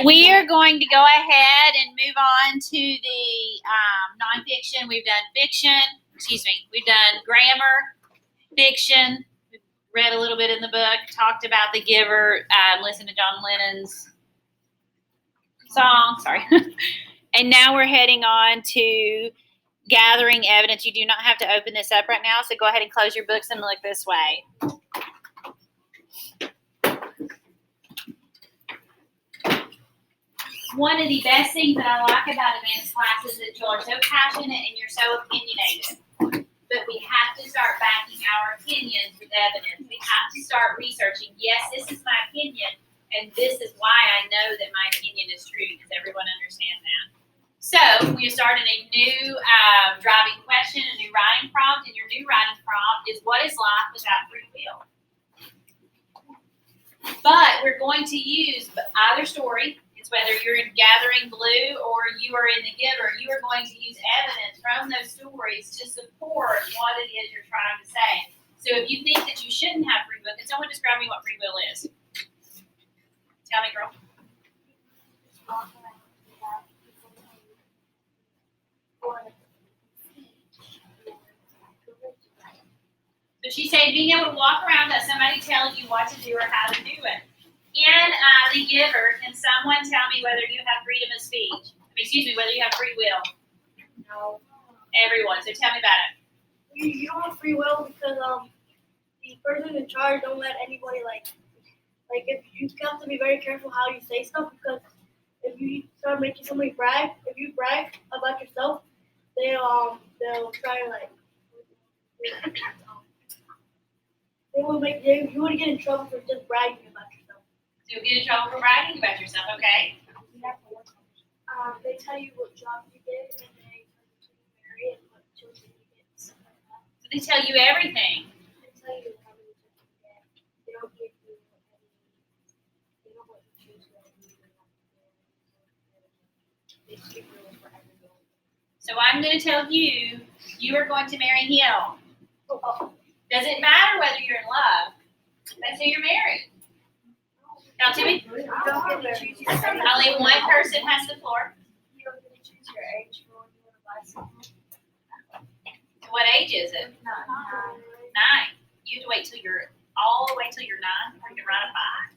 We are going to go ahead and move on to the nonfiction. We've done fiction. We've done grammar, fiction. We've read a little bit in the book, talked about The Giver, listened to John Lennon's song. Sorry. And now we're heading on to gathering evidence. You do not have to open this up right now, so go ahead and close your books and look this way. One of the best things that I like about advanced classes is that you are so passionate and you're so opinionated. But we have to start backing our opinions with evidence. We have to start researching. Yes, this is my opinion, and this is why I know that my opinion is true. Does everyone understand that? So we started a new driving question, a new writing prompt, and your new writing prompt is, what is life without free will? But we're going to use either story. It's whether you're in Gathering Blue or you are in The Giver, you are going to use evidence from those stories to support what it is you're trying to say. So if you think that you shouldn't have free will, can someone describe me what free will is? Tell me, girl. So she said being able to walk around without somebody telling you what to do or how to do it. In The Giver, can someone tell me whether you have freedom of speech? Whether you have free will? No. Everyone. So tell me about it. You don't have free will because the person in charge don't let anybody like if you have to be very careful how you say stuff, because if you start making somebody brag, if you brag about yourself, they'll try you would get in trouble for just bragging about yourself. So you'll get in trouble for bragging about yourself, okay? They tell you what job you did, and they tell you to marry and what children you get, stuff like that. So they tell you everything. They tell you how many children you get. They don't give you they don't let you choose what you do. They skip rules for everyone. So I'm going to tell you, you are going to marry him. Does it matter whether you're in love? That's who you're married. Now, Timmy? Only one person has the floor. You don't get to choose your age for when you want to buy something. What age is it? 9. You have to wait till you're all the way till you're 9 before you can ride a bike.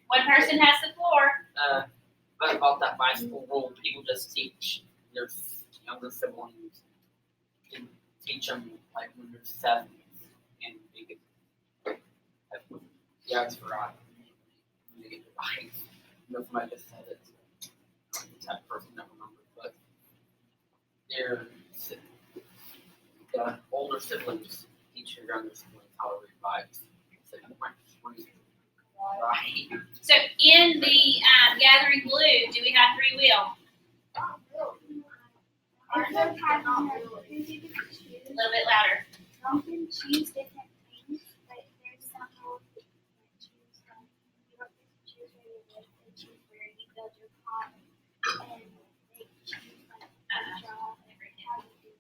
One person has the floor. But about that bicycle rule, people just teach their younger siblings and teach them like when they're 7 and they get. Yeah, it's forgotten. They get the bike. Somebody just said it. That person never remembered, but their the older siblings teach your younger siblings how to read Bibles. Right. So in the Gathering Blue, do we have free will? A little bit louder. You can choose different things, but there's some rules that you can't choose. You don't get to choose where you live, they choose where you build your car, and they choose like your job and how you do it.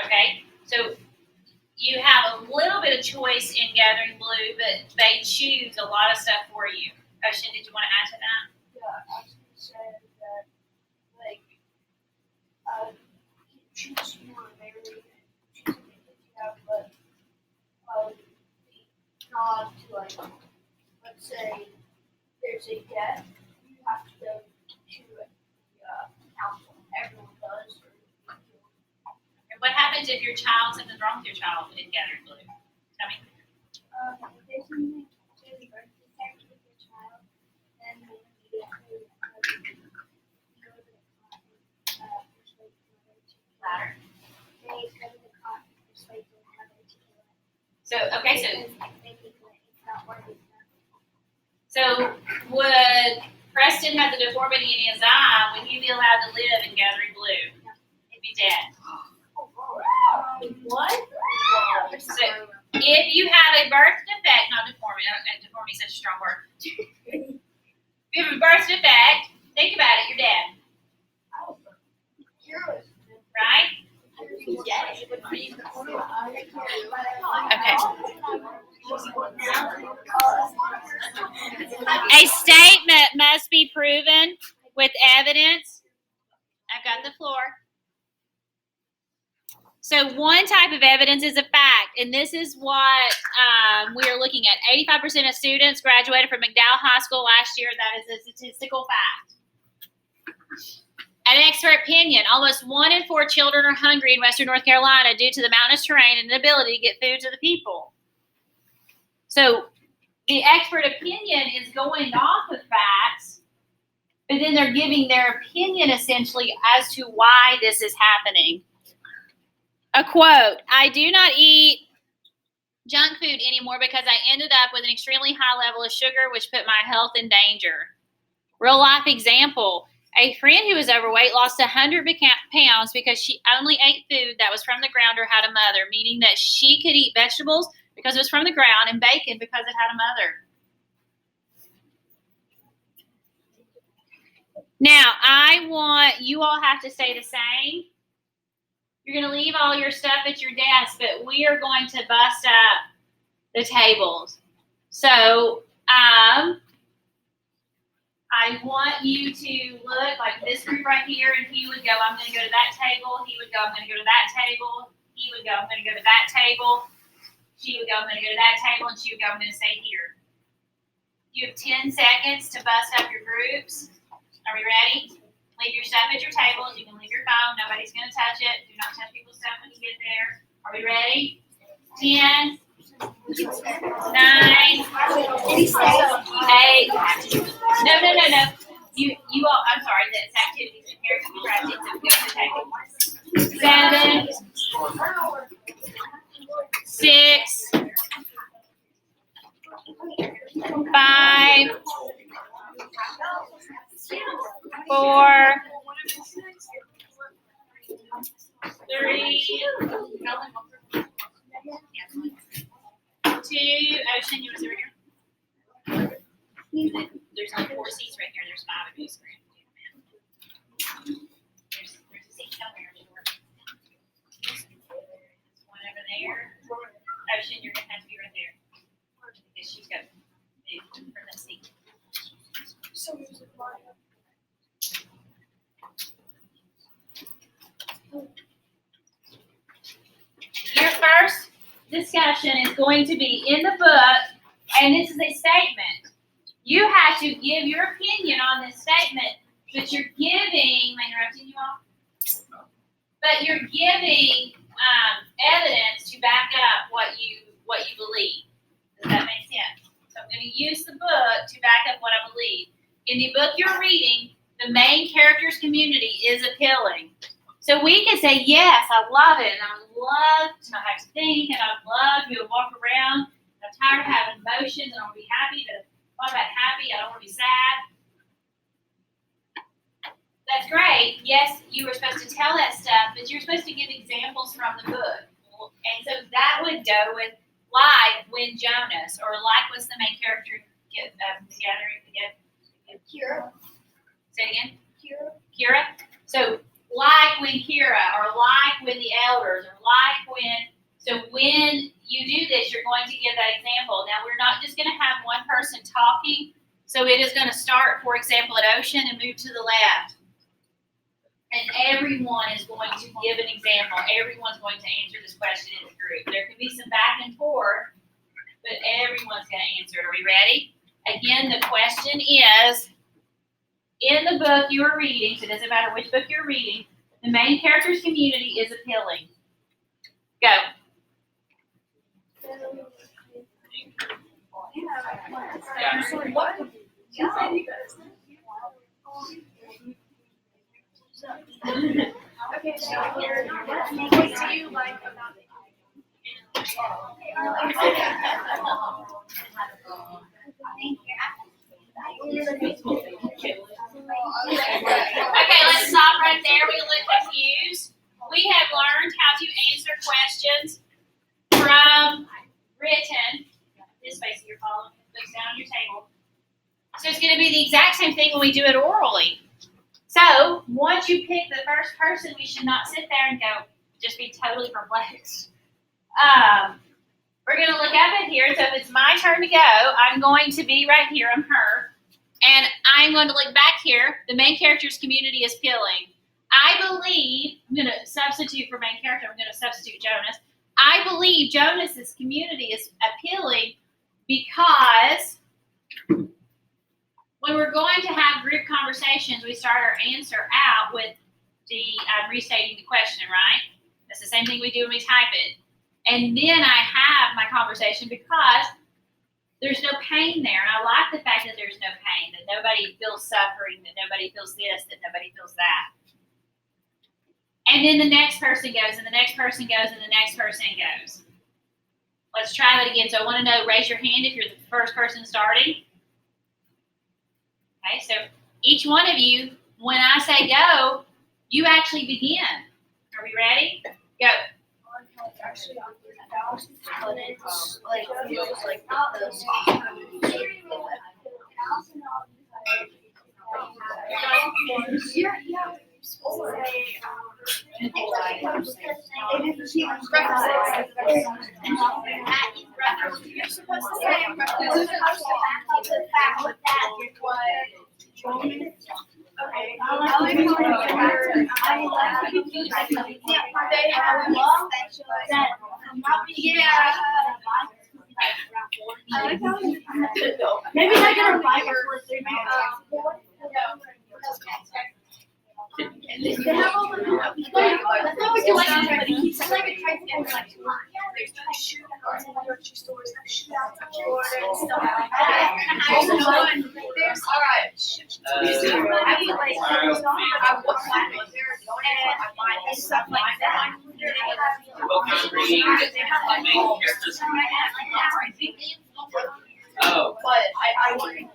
Okay, so you have a little bit of choice in Gathering Blue, but they choose a lot of stuff for you. Ocean, did you want to add to that? Yeah, actually said that like you choose your married and choose the things you have, but not to like let's say there's a death, you have to go to the council. Everyone does. And what happens if your child, something's wrong with your child in Gathering Blue? Tell me. If there's something to the birth defect with your child, then they immediately go to the cot and persuade the mother to kill it. Louder. They go to the cot and persuade the mother to kill it. So, okay, so Because if they kill it, it's not worthy enough. So would Preston have the deformity in his eye? Would he be allowed to live in Gathering Blue? He'd be dead. What? So if you have a birth defect, not deformity, deformity is such a strong word. If you have a birth defect, think about it, you're dead. Right? Okay. A statement must be proven with evidence. I've got the floor. So one type of evidence is a fact, and this is what we are looking at. 85% of students graduated from McDowell High School last year. That is a statistical fact. An expert opinion. Almost 1 in 4 children are hungry in Western North Carolina due to the mountainous terrain and inability to get food to the people. So the expert opinion is going off of facts, but then they're giving their opinion essentially as to why this is happening. A quote, I do not eat junk food anymore because I ended up with an extremely high level of sugar, which put my health in danger. Real life example. A friend who was overweight lost 100 pounds because she only ate food that was from the ground or had a mother, meaning that she could eat vegetables because it was from the ground and bacon because it had a mother. Now, I want you all have to say the same. You're going to leave all your stuff at your desk, but we are going to bust up the tables. So, I want you to look like this group right here, and he would go, I'm going to go to that table. He would go, I'm going to go to that table. He would go, I'm going to go to that table. She would go, I'm going to go to that table, and she would go, I'm going to stay here. You have 10 seconds to bust up your groups. Are we ready? Leave your stuff at your tables. You can leave your phone. Nobody's going to touch it. Do not touch people's stuff when you get there. Are we ready? 10, 9, 8. No. You all, I'm sorry, that's activities in here. You grab it. So go to the table. 7, 6, 5, 4, 3, 2. Ocean, you want to sit right here? There's only 4 seats right here. There's 5 of you. There's a seat somewhere. One over there. Ocean, you're going to have to be right there. Because she's got to move from that seat. Your first discussion is going to be in the book, and this is a statement. You have to give your opinion on this statement, but you're giving, am I interrupting you all? But you're giving evidence to back up what you believe. Does that make sense? So I'm going to use the book to back up what I believe. In the book you're reading, the main character's community is appealing. So we can say, yes, I love it, and I would love to not have to think, and I would love to be able to walk around. I'm tired of having emotions, and I want to be happy, but what about happy? I don't want to be sad. That's great. Yes, you were supposed to tell that stuff, but you're supposed to give examples from the book. And so that would go with like when Jonas, or like what's the main character together? Kira. Say it again. Kira. Kira. So like when Kira, or like when the elders, or like when. So when you do this, you're going to give that example. Now we're not just going to have one person talking. So it is going to start, for example, at Ocean and move to the left. And everyone is going to give an example. Everyone's going to answer this question in the group. There can be some back and forth, but everyone's going to answer it. Are we ready? Again, the question is, in the book you are reading, so it doesn't matter which book you're reading, the main character's community is appealing. Go. Okay, so what do you like about Okay, let's stop right there. We look confused. We have learned how to answer questions from written. This space you're following, looks down on your table. So it's going to be the exact same thing when we do it orally. So once you pick the first person, we should not sit there and go, just be totally perplexed. We're going to look up at here. So if it's my turn to go, I'm going to be right here. I'm her. And I'm going to look back here. The main character's community is appealing. I believe, I'm going to substitute for main character. I'm going to substitute Jonas. I believe Jonas's community is appealing because when we're going to have group conversations, we start our answer out with the restating the question, right? That's the same thing we do when we type it. And then I have my conversation because there's no pain there. And I like the fact that there's no pain, that nobody feels suffering, that nobody feels this, that nobody feels that. And then the next person goes, and the next person goes, and the next person goes. Let's try that again. So I want to know, raise your hand if you're the first person starting. Okay, so each one of you, when I say go, you actually begin. Are we ready? Go. actually on the house, but it's like feels like those. You're supposed to say okay. They have love that maybe I get a fiber. They have all the that's not what you like, but he keeps like it tries to get like there's no shootouts in the grocery stores, no shootouts at Jordan and stuff like that. There's I mean like and stuff like that. Oh, But I wouldn't.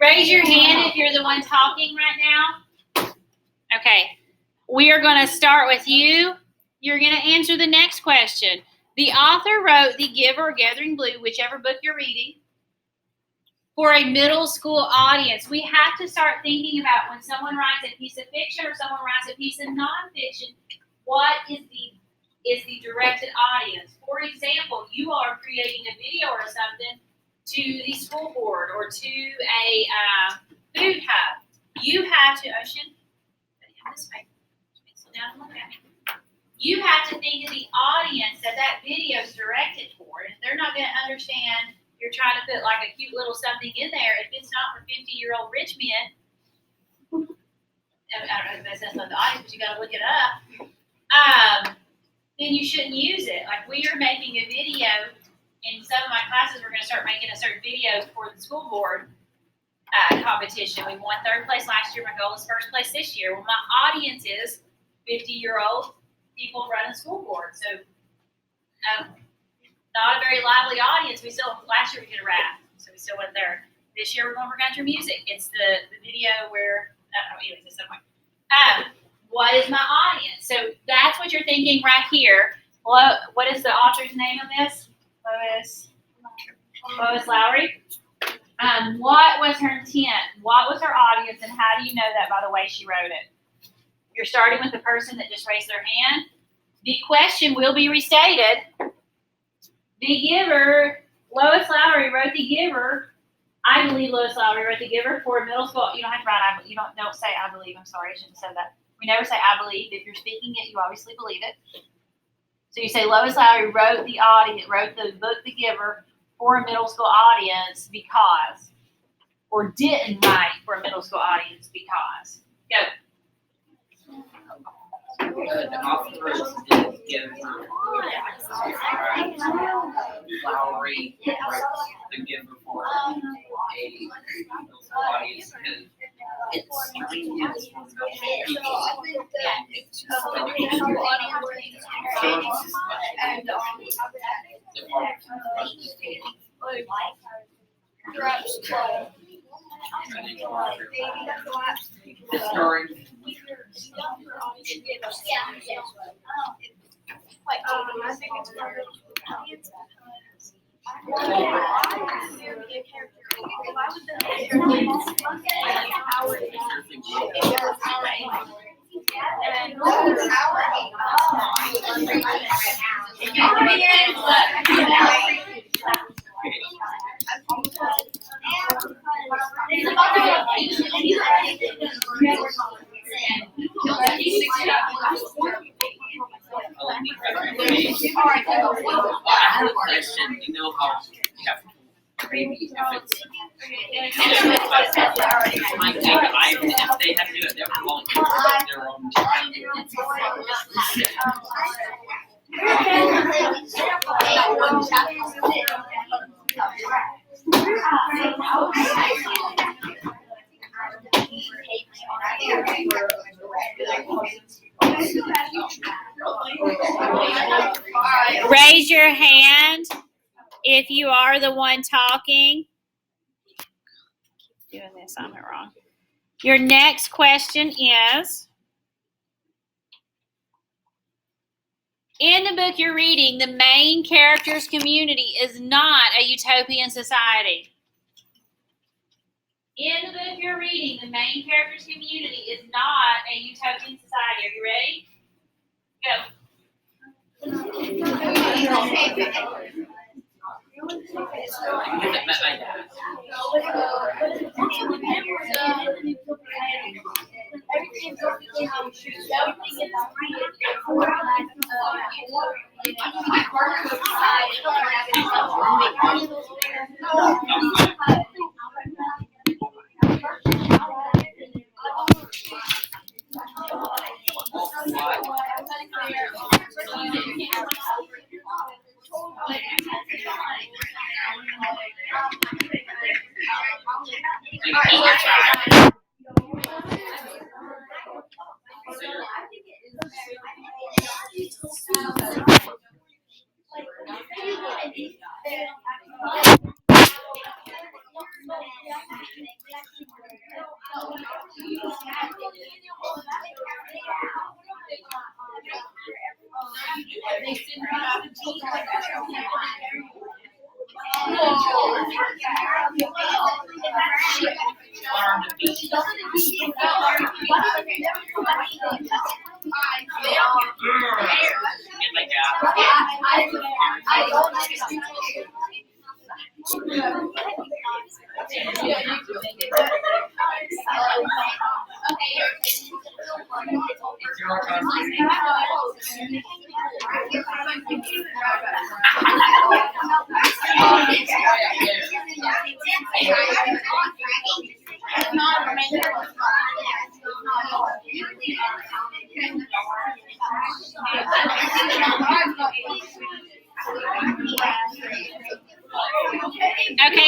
Raise your hand if you're the one talking right now. Okay. We are going to start with you. You're going to answer the next question. The author wrote The Giver or Gathering Blue, whichever book you're reading, for a middle school audience. We have to start thinking about when someone writes a piece of fiction or someone writes a piece of nonfiction, what is the directed audience? For example, you are creating a video or something to the school board or to a food hub, you have to, Ocean, this way, pencil down and look at me. You have to think of the audience that video is directed for. And if they're not going to understand, you're trying to put like a cute little something in there. If it's not for 50-year-old rich men, I don't know if that's not the audience, but you got to look it up. Then you shouldn't use it. Like we are making a video in some of my classes. We're going to start making a certain video for the school board competition. We won 3rd place last year. My goal is 1st place this year. Well, my audience is 50-year-old people running school board. So not a very lively audience. Last year we did a rap, so we still went there. This year we're going for country music. It's the video where, anyways, it's somewhere. What is my audience? So that's what you're thinking right here. What is the author's name of this? Lois Lowry. What was her intent? What was her audience, and how do you know that by the way she wrote it? You're starting with the person that just raised their hand. The question will be restated. The giver, Lois Lowry wrote The Giver. I believe Lois Lowry wrote The Giver for middle school. You don't have to write, don't say I believe. I'm sorry, I shouldn't have said that. We never say I believe. If you're speaking it, you obviously believe it. So you say Lois Lowry wrote the book The Giver for a middle school audience because, or didn't write for a middle school audience because. Go. The author is Giver. Lowry wrote The Giver for a middle school audience. It's strange. I have a question. You know how you have maybe if it's my take, if they have to do it, they're volunteering their own time. Raise your hand if you are the one talking. Doing this on it wrong. Your next question is, in the book you're reading, the main character's community is not a utopian society. In the book you're reading, the main character's community is not a utopian society. Are you ready? Go. Okay,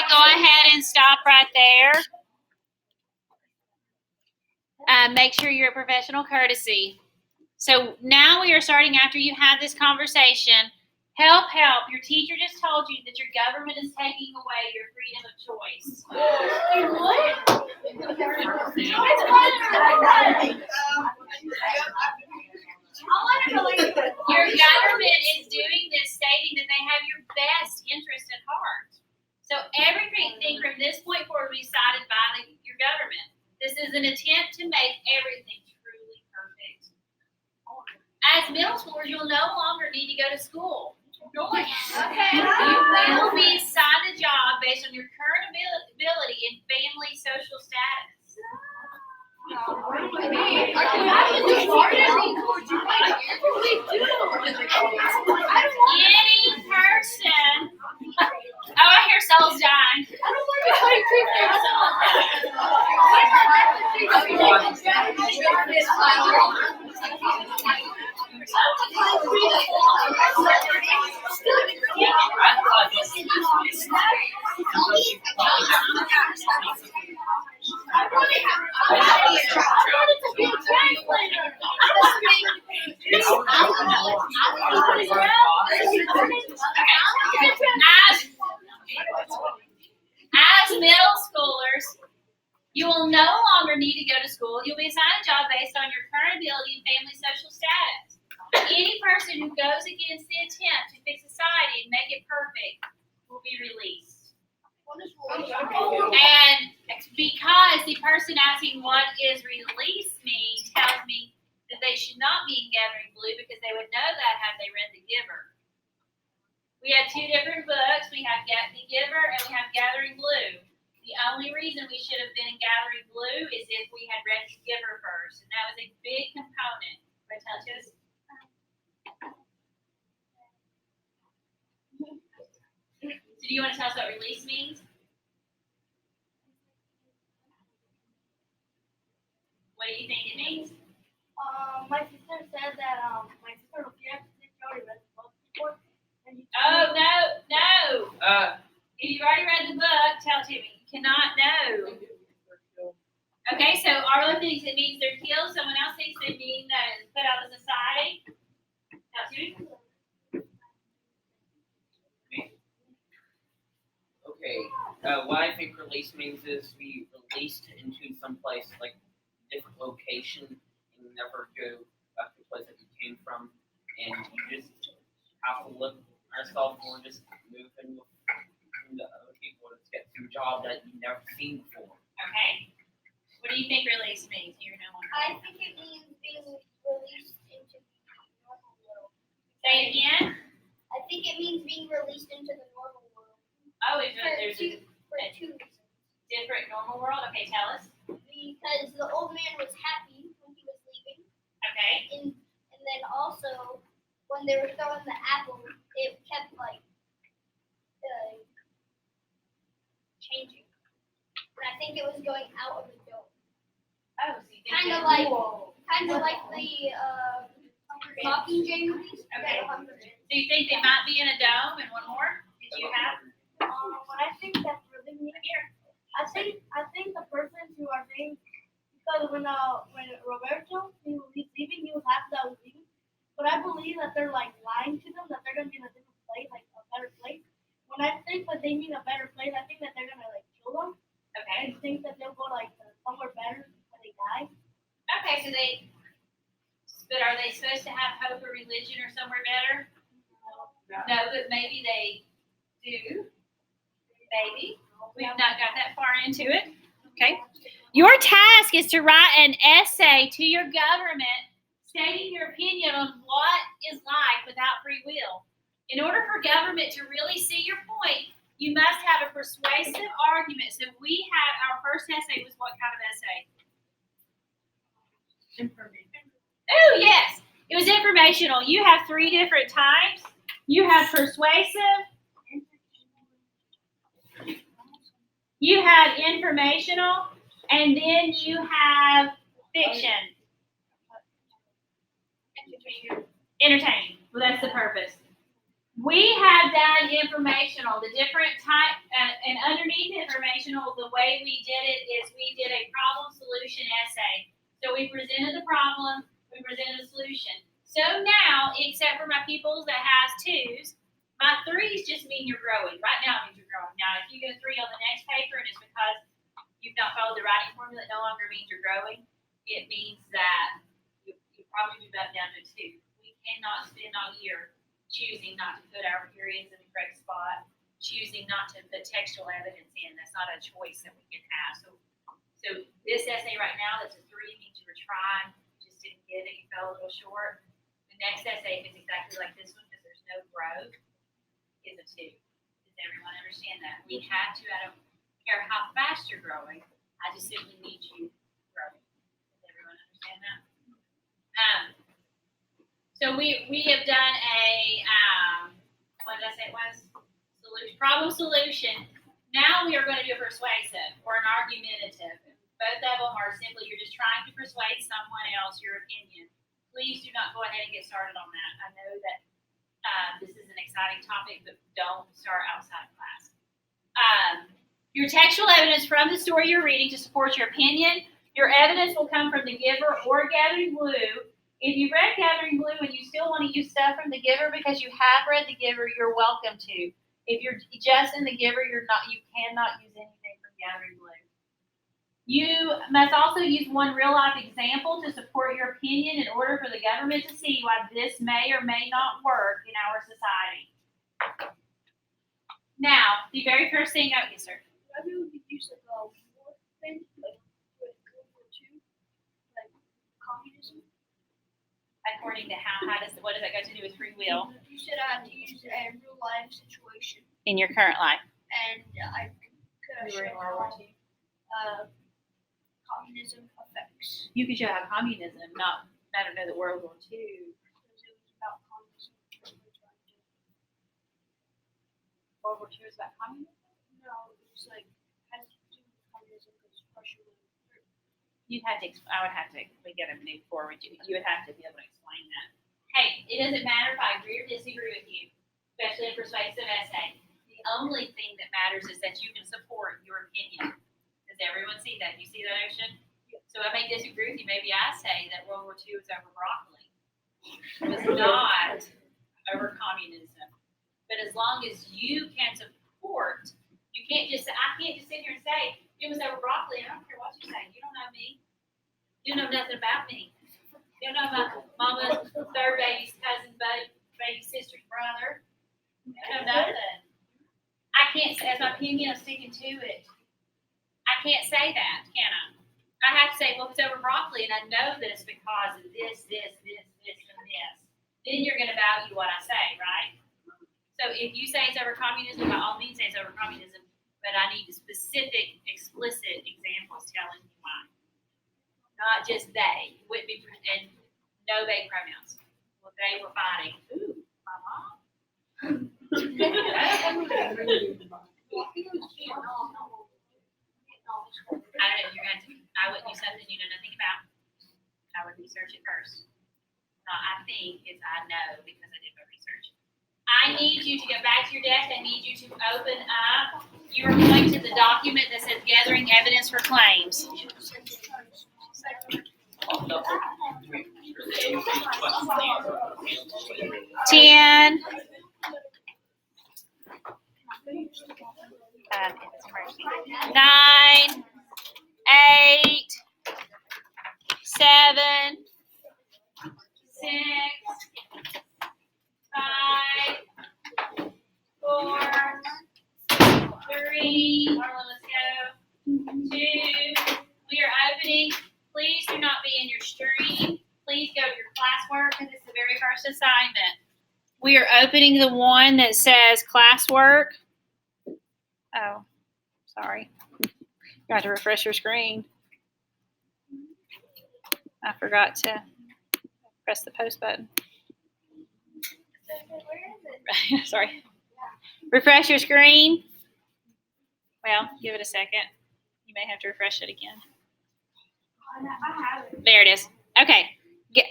go ahead and stop right there. Make sure you're a professional courtesy. So now we are starting after you had this conversation. Help. Your teacher just told you that your government is taking away your freedom of choice. Your government is doing this stating that they have your best interest at heart. So everything from this point forward will be decided by your government. This is an attempt to make everything truly perfect. As middle schoolers, you'll no longer need to go to school. Okay. You will be assigned a job based on your current ability and family social status. Any person. Oh, I hear souls dying. As middle schoolers, you will no longer need to go to school. You'll be assigned a job based on your current ability and family social status. Any person who goes against the attempt to fix society and make it perfect will be released. And because the person asking what is release mean tells me that they should not be in Gathering Blue because they would know that had they read The Giver. We have two different books. We have The Giver and we have Gathering Blue. The only reason we should have been in Gathering Blue is if we had read The Giver first, and that was a big component. Right, tell us. So do you want to tell us what release means? What do you think it means? My sister said that my sister Lucia already read the book before. Oh, no. If you've already read the book, tell it to me. You cannot know. Okay, so Arlo thinks it means they're killed. Someone else thinks it means that it's put out of society. Tell it to me. Okay, what I think release means is be released into some place, like different location, and never go back to the place that you came from, and you just have to look yourself or just move in with the other people to get to a job that you've never seen before. Okay. What do you think release means? You know. I think it means being released into the normal world. Say it again. I think it means being released into the normal world. Oh, there's a For two reasons. different normal world. Okay, tell us. Because the old man was happy when he was leaving, Okay. and then also when they were throwing the apple, it kept like changing. And I think it was going out of the dome. Oh, so you think Kind of that- like the Mockingjay movies. Okay. So you think they might be in a dome and one more? Did you have? But I think that's really neat here. I think the person who are saying, because when Roberto he was leaving, he was happy that I was leaving. But I believe that they're like lying to them, that they're gonna be in a different place, like a better place. When I think that they mean a better place, I think that they're gonna like kill them. Okay. I think that they'll go like somewhere better when they die. Okay, but are they supposed to have hope or religion or somewhere better? No, but maybe they do. Maybe. We've not got that far into it. Okay. Your task is to write an essay to your government stating your opinion on what is life without free will. In order for government to really see your point, You must have a persuasive argument. So we had, our first essay was what kind of essay? Oh, yes. It was informational. You have 3 different types. You have persuasive. You have informational. And then you have fiction. Entertaining. Well, that's the purpose. We have done informational, the different type, and underneath informational, the way we did it is we did a problem solution essay. So we presented the problem, we presented the solution. So now, except for my pupils that has 2s, my 3s just mean you're growing. Right now it means you're growing. Now, if you get a 3 on the next paper and it's because you've not followed the writing formula, it no longer means you're growing. It means that you probably move up down to a 2. We cannot spend all year choosing not to put our periods in the correct spot, choosing not to put textual evidence in. That's not a choice that we can have. So this essay right now, that's a 3, means you were trying, just didn't get it, you fell a little short. The next essay, if it's exactly like this one, because there's no growth, is a 2. Does everyone understand that? We have to, I don't care how fast you're growing, I just simply need you growing. Does everyone understand that? So we have done a, what did I say it was? Problem solution. Now we are going to do a persuasive or an argumentative. Both of them are simply, you're just trying to persuade someone else your opinion. Please do not go ahead and get started on that. I know that this is an exciting topic, but don't start outside of class. Your textual evidence from the story you're reading to support your opinion. Your evidence will come from the giver or Gathering Blue. If you read Gathering Blue and you still want to use stuff from the giver because you have read the giver, you're welcome to. If you're just in the giver, you cannot use anything from Gathering Blue. You must also use one real life example to support your opinion in order for the government to see why this may or may not work in our society. Now, the very first thing, yes, sir. Maybe we could use like a war thing, like World War II, like communism. According to what does that go to do with free will? You said I had to use a real life situation, In your current life. and I could have shown how communism affects. You could show how communism, not know that World War II. Because it was about communism. World War II is about communism? No, it was like has to do with communism because Russia was. I would have to, we get a move forward. You would have to be able to explain that. Hey, it doesn't matter if I agree or disagree with you, especially in persuasive essay. The only thing that matters is that you can support your opinion. Does everyone see that? You see that, Ocean? So I may disagree with you. Maybe I say that World War II was over broccoli. It was not over communism. But as long as you can support, you can't just say, I can't just sit here and say, it was over broccoli, and I don't care what you say. You don't know me. You know nothing about me. You don't know my mama's third baby's cousin, baby sister's brother. You know nothing. I can't say, as my opinion, I'm sticking to it. I can't say that, can I? I have to say, well, if it's over broccoli, and I know that it's because of this, and this. Then you're going to value what I say, right? So if you say it's over communism, by all means say it's over communism, but I need specific, explicit examples telling you why. Not just they. It wouldn't be, and no they pronouns. Well, they were fighting. Ooh, my mom? I don't know, you're going to, I wouldn't do something you know nothing about. I would research it first. Not I think, it's I know because I did my research. I need you to go back to your desk. I need you to open up. You are going to the document that says Gathering Evidence for Claims. 10. 9, 8, 7, 6, 5, 4, 3, let's go, 2. We are opening. Please do not be in your stream. Please go to your classwork because it's the very first assignment. We are opening the one that says classwork. Oh, sorry. You have to refresh your screen. I forgot to press the post button. Sorry. Refresh your screen. Well, give it a second. You may have to refresh it again. There it is. Okay.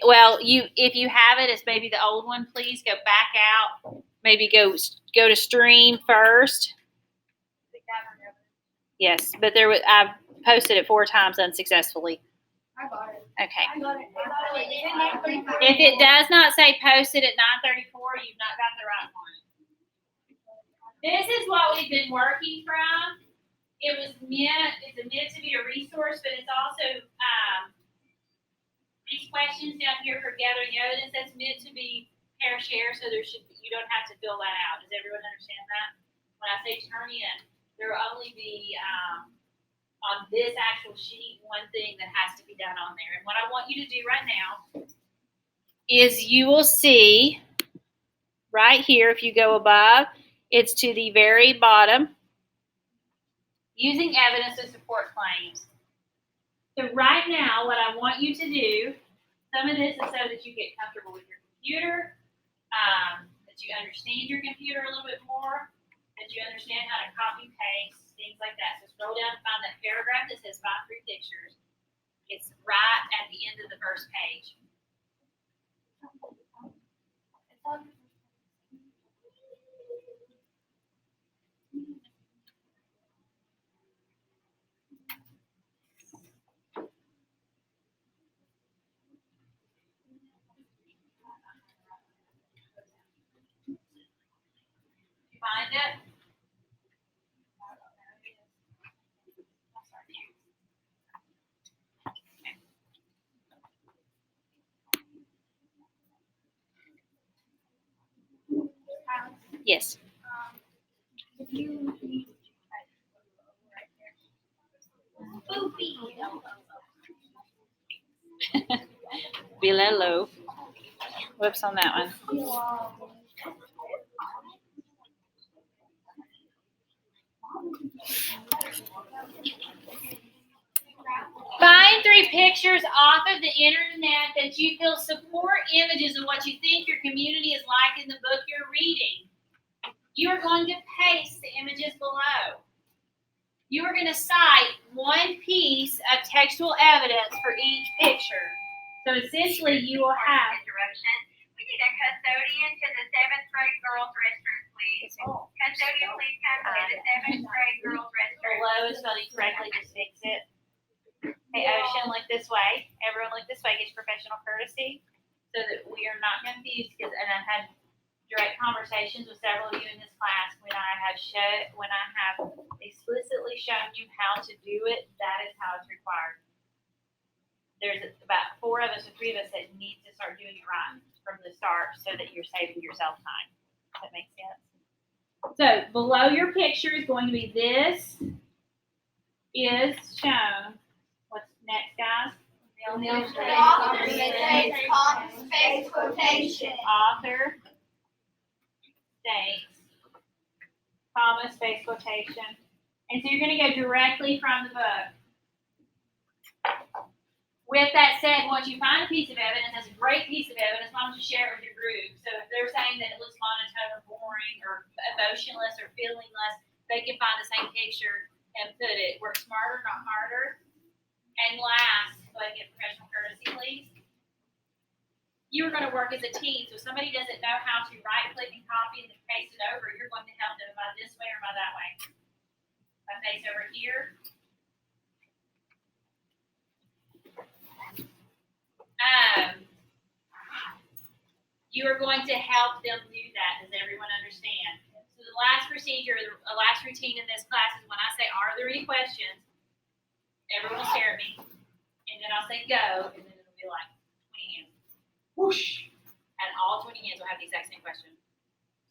Well, if you have it, it's maybe the old one. Please go back out. Maybe go to stream first. Yes, but I've posted it 4 times unsuccessfully. I got it. Okay. I got it. Is If it does not say posted at 9:34, you've not got the right one. This is what we've been working from. It's meant to be a resource, but it's also, these questions down here for gathering evidence, that's meant to be pair share, so you don't have to fill that out. Does everyone understand that? When I say turn in, there will only be, on this actual sheet, one thing that has to be done on there. And what I want you to do right now Is you will see right here, if you go above, it's to the very bottom. using evidence to support claims. So right now, what I want you to do, some of this is so that you get comfortable with your computer, that you understand your computer a little bit more, that you understand how to copy, paste, things like that. So scroll down and find that paragraph that says find 3 pictures. It's right at the end of the first page. Find it. Yes. Below low. Whoops on that one. Find 3 pictures off of the internet that you feel support images of what you think your community is like in the book you're reading. You are going to paste the images below. You are going to cite one piece of textual evidence for each picture. So essentially, you will have. Interruption. We need a custodian to the 7th grade girls' restroom, please. Custodian, please come to the 7th grade girls' restroom. Below is spelled incorrectly, just fix it. Hey, Ocean, look this way. Everyone look this way. Get your professional courtesy so that we are not confused. And I've had direct conversations with several of you in this class when I have explicitly shown you how to do it. That is how it's required. There's about 4 of us or 3 of us that need to start doing it right from the start so that you're saving yourself time. Does that make sense? So below your picture is going to be this is shown. What's next, guys? Space quotation. Author states, comma, space quotation. And so you're going to go directly from the book. With that said, once you find a piece of evidence, that's a great piece of evidence, why don't you share it with your group? So if they're saying that it looks monotone or boring or emotionless or feelingless, they can find the same picture and put it. Work smarter, not harder. And last, go ahead and get professional courtesy, please. You are going to work as a team. So if somebody doesn't know how to right click and copy and then paste it over, you're going to help them by this way or by that way. If I paste over here. You are going to help them do that. Does everyone understand? So the last procedure, the last routine in this class is when I say, are there any questions? Everyone will stare at me. And then I'll say go, and then it'll be like 20 hands. Whoosh! And all 20 hands will have the exact same question.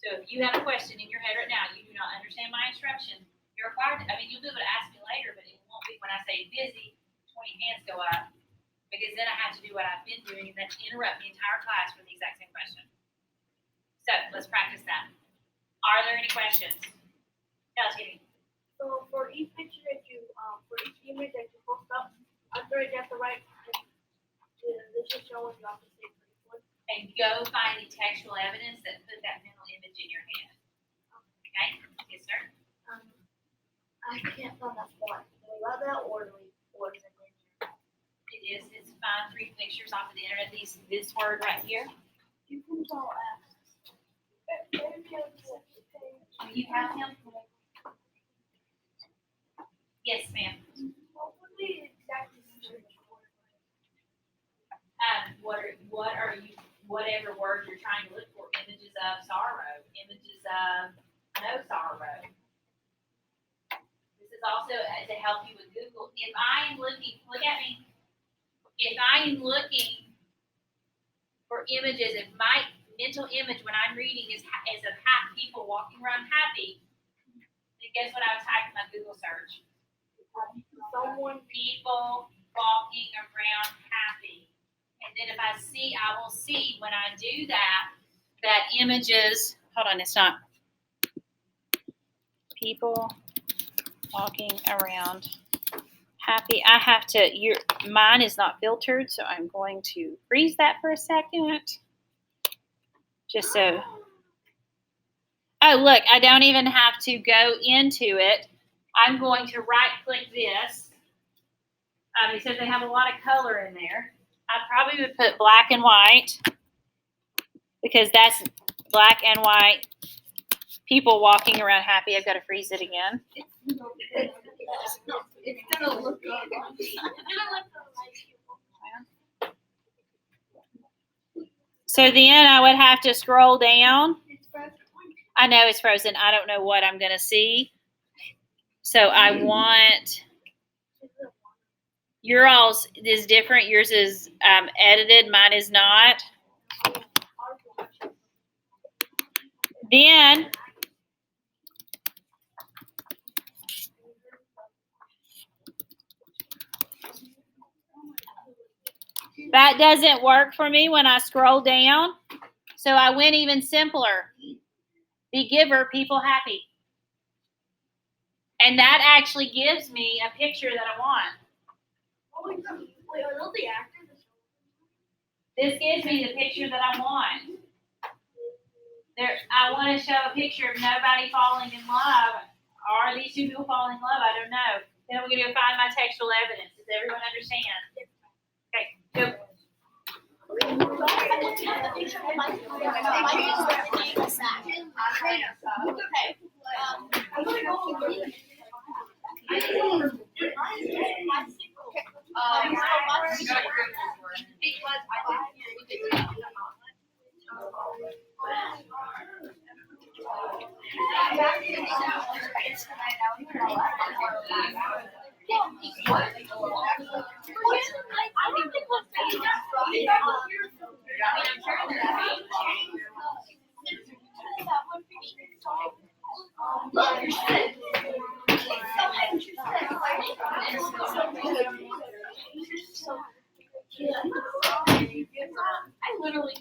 So if you have a question in your head right now, you do not understand my instructions, you're required to, you'll be able to ask me later, but it won't be when I say busy, 20 hands go up. Because then I have to do what I've been doing and then interrupt the entire class for the exact same question. So let's practice that. Are there any questions? Tell us, Kitty. So for each picture that you, for each image that you post up, under it you have to write, this is showing you have to say pretty one. And go find the textual evidence that put that mental image in your head. Okay? Yes, sir? I can't find that one. Do we love that or do we, or is it in It is. It's find 3 pictures off of the internet. This word right here. You can tell Do you have him? Yes, ma'am. what would we exactly search for? What are you? Whatever word you're trying to look for. Images of sorrow. Images of no sorrow. This is also to help you with Google. If I am looking, look at me. If I am looking for images, if my mental image when I'm reading is of people walking around happy, then guess what I would type in my Google search? Someone. People walking around happy. And then if I will see when I do that images, hold on, it's not. People walking around happy. I have to, mine is not filtered, so I'm going to freeze that for a second. Just so. Oh, look, I don't even have to go into it. I'm going to right click this. It says they have a lot of color in there. I probably would put black and white because that's black and white people walking around happy. I've got to freeze it again. It's gonna look good. So then I would have to scroll down. I know it's frozen. I don't know what I'm going to see. So I want your all's is different. Yours is edited. Mine is not. Then that doesn't work for me when I scroll down. So I went even simpler. The giver, people happy. And that actually gives me a picture that I want. Wait, are those the actors? This gives me the picture that I want. I want to show a picture of nobody falling in love. Are these two people falling in love? I don't know. Then we're going to find my textual evidence. Does everyone understand? Okay, go. I literally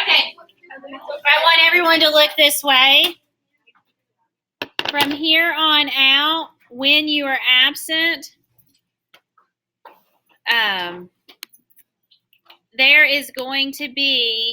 Okay. I want everyone to look this way. From here on out, when you are absent, there is going to be